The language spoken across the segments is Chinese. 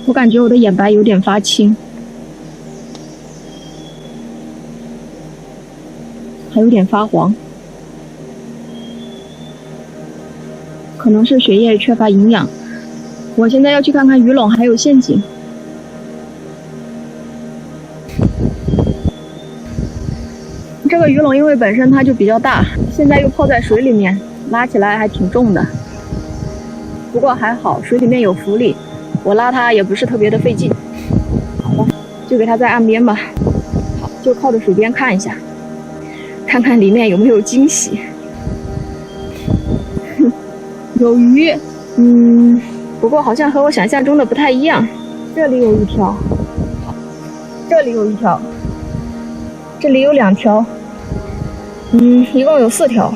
我感觉我的眼白有点发青，还有点发黄，可能是血液缺乏营养。我现在要去看看鱼笼还有陷阱。这个鱼笼因为本身它就比较大，现在又泡在水里面，拉起来还挺重的。不过还好，水里面有浮力，我拉它也不是特别的费劲。好了，就给它在岸边吧。好，就靠着水边看一下，看看里面有没有惊喜。有鱼，不过好像和我想象中的不太一样。这里有一条，这里有一条，这里有2条，一共有4条。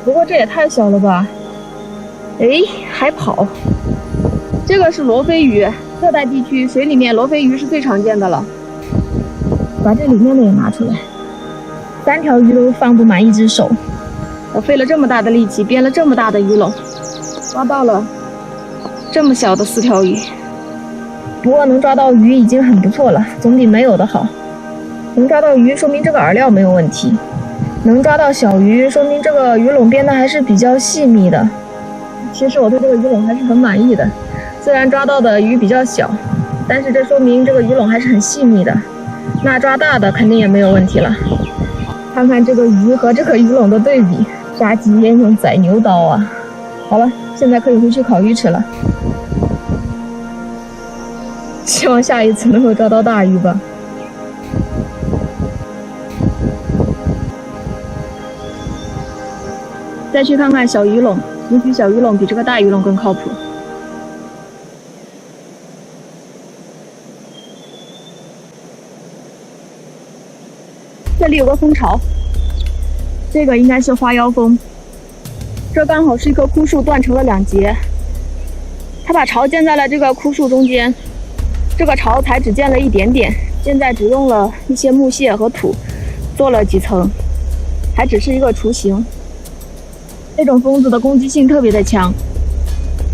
不过这也太小了吧！哎，还跑。这个是罗非鱼，热带地区水里面罗非鱼是最常见的了。把这里面的也拿出来。3条鱼都放不满一只手。我费了这么大的力气编了这么大的鱼笼，抓到了这么小的4条鱼。不过能抓到鱼已经很不错了，总比没有的好。能抓到鱼说明这个饵料没有问题，能抓到小鱼说明这个鱼笼编的还是比较细密的。其实我对这个鱼笼还是很满意的，虽然抓到的鱼比较小，但是这说明这个鱼笼还是很细密的。那抓大的肯定也没有问题了。看看这个鱼和这个鱼笼的对比，杀鸡焉用宰牛刀啊！好了，现在可以回去烤鱼吃了。希望下一次能够抓到大鱼吧。再去看看小鱼笼，也许小鱼笼比这个大鱼笼更靠谱。这里有个蜂巢，这个应该是花腰蜂。这刚好是一棵枯树断成了2截，它把巢建在了这个枯树中间。这个巢才只建了一点点，现在只用了一些木屑和土做了几层，还只是一个雏形。这种蜂子的攻击性特别的强，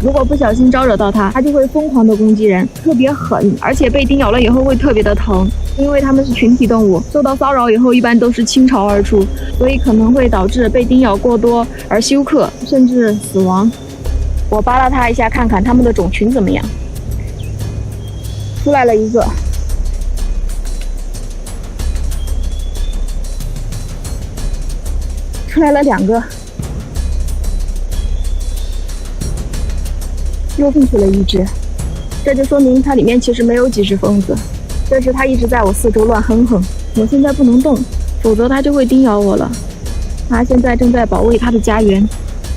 如果不小心招惹到它，它就会疯狂的攻击人，特别狠，而且被叮咬了以后会特别的疼。因为它们是群体动物，受到骚扰以后一般都是倾巢而出，所以可能会导致被叮咬过多而休克，甚至死亡。我扒拉它一下，看看它们的种群怎么样。出来了一个，出来了2个，又进去了一只，这就说明它里面其实没有几只蜂子。这是它一直在我四周乱哼哼，我现在不能动，否则它就会叮咬我了。它现在正在保卫它的家园，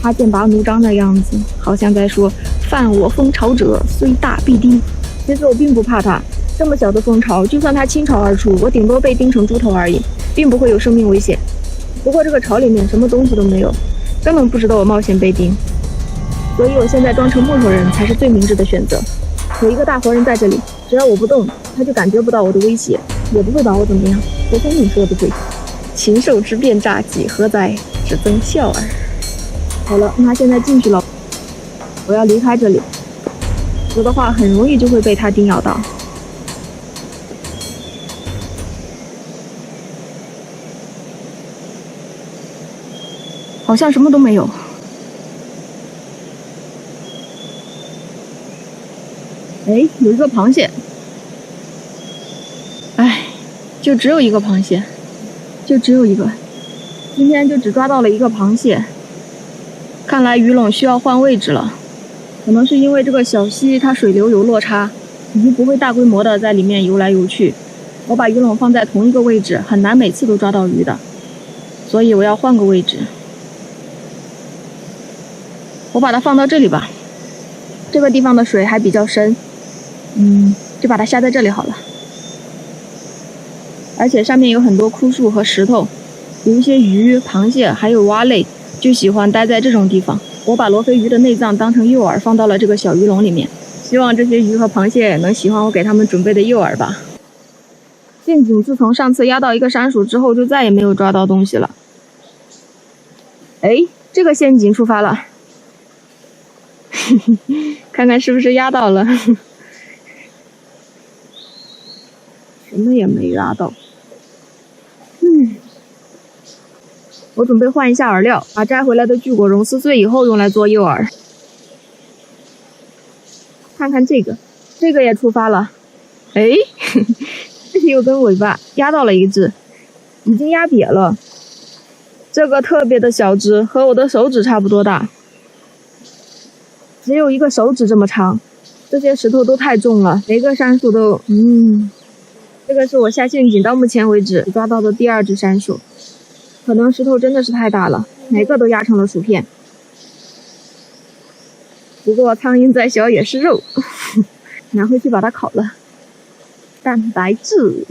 它剑拔弩张的样子，好像在说犯我蜂巢者，虽大必叮。其实我并不怕它，这么小的蜂巢，就算它倾巢而出，我顶多被叮成猪头而已，并不会有生命危险。不过这个巢里面什么东西都没有，根本不值得我冒险被叮。所以我现在装成木头人才是最明智的选择。有一个大活人在这里，只要我不动，他就感觉不到我的威胁，也不会把我怎么样。我想你说的对，禽兽之变诈己，何哉？只增笑耳。好了，他现在进去了，我要离开这里，否则的话很容易就会被他叮咬到。好像什么都没有。哎，有一个螃蟹。哎，就只有一个螃蟹，就只有一个。今天就只抓到了一个螃蟹。看来鱼笼需要换位置了，可能是因为这个小溪它水流有落差，鱼不会大规模的在里面游来游去。我把鱼笼放在同一个位置，很难每次都抓到鱼的，所以我要换个位置。我把它放到这里吧，这个地方的水还比较深，就把它下在这里好了。而且上面有很多枯树和石头，有一些鱼、螃蟹还有蛙类就喜欢待在这种地方。我把罗非鱼的内脏当成诱饵放到了这个小鱼笼里面，希望这些鱼和螃蟹能喜欢我给它们准备的诱饵吧。陷阱自从上次压到一个山鼠之后就再也没有抓到东西了。哎，这个陷阱触发了。看看是不是压到了。什么也没压到。我准备换一下饵料，把摘回来的巨果茸撕碎以后用来做诱饵。看看这个也出发了。哎，有根尾巴压到了一只，已经压瘪了。这个特别的小只，和我的手指差不多大，只有一个手指这么长。这些石头都太重了，每个杉树都这个是我下陷阱到目前为止抓到的第2只杉树，可能石头真的是太大了，每个都压成了薯片。不过苍蝇再小也是肉，拿回去把它烤了，蛋白质。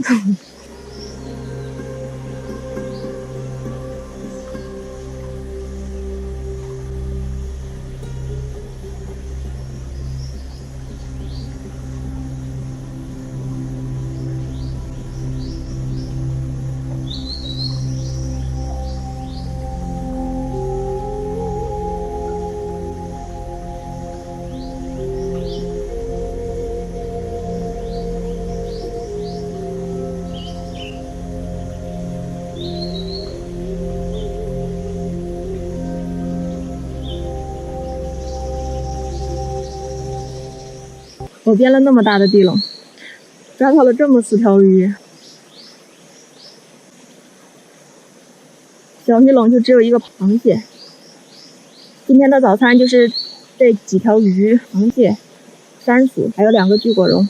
我编了那么大的地笼，抓到了这么4条鱼，小鱼笼就只有一个螃蟹。今天的早餐就是这几条鱼、螃蟹、杉薯，还有2个巨果茸。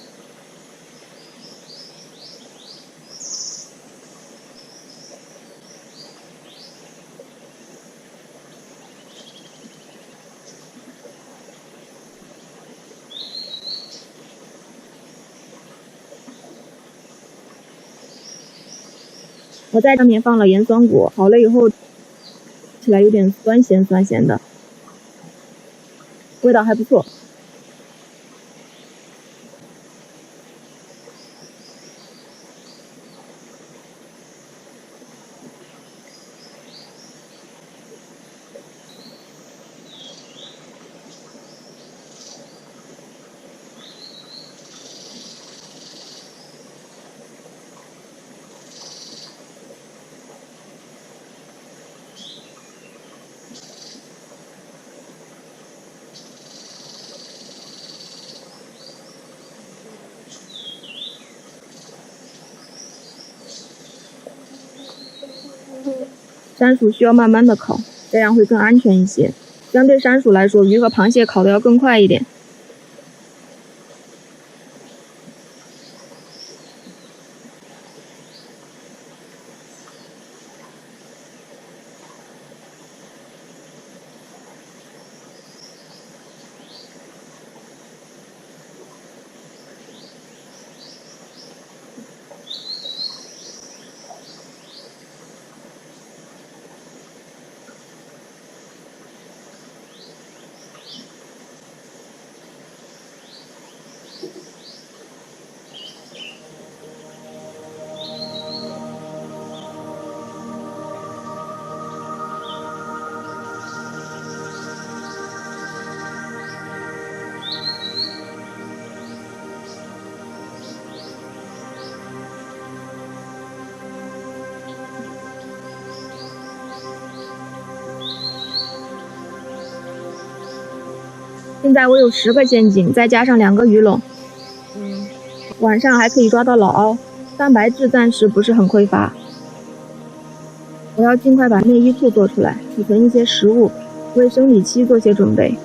我在上面放了盐酸果，烤了以后，吃起来有点酸咸的，味道还不错。杉薯需要慢慢的烤，这样会更安全一些。相对杉薯来说，鱼和螃蟹烤的要更快一点。现在我有10个陷阱，再加上2个鱼笼，晚上还可以抓到老饵，蛋白质暂时不是很匮乏。我要尽快把内衣裤做出来，储存一些食物，为生理期做些准备。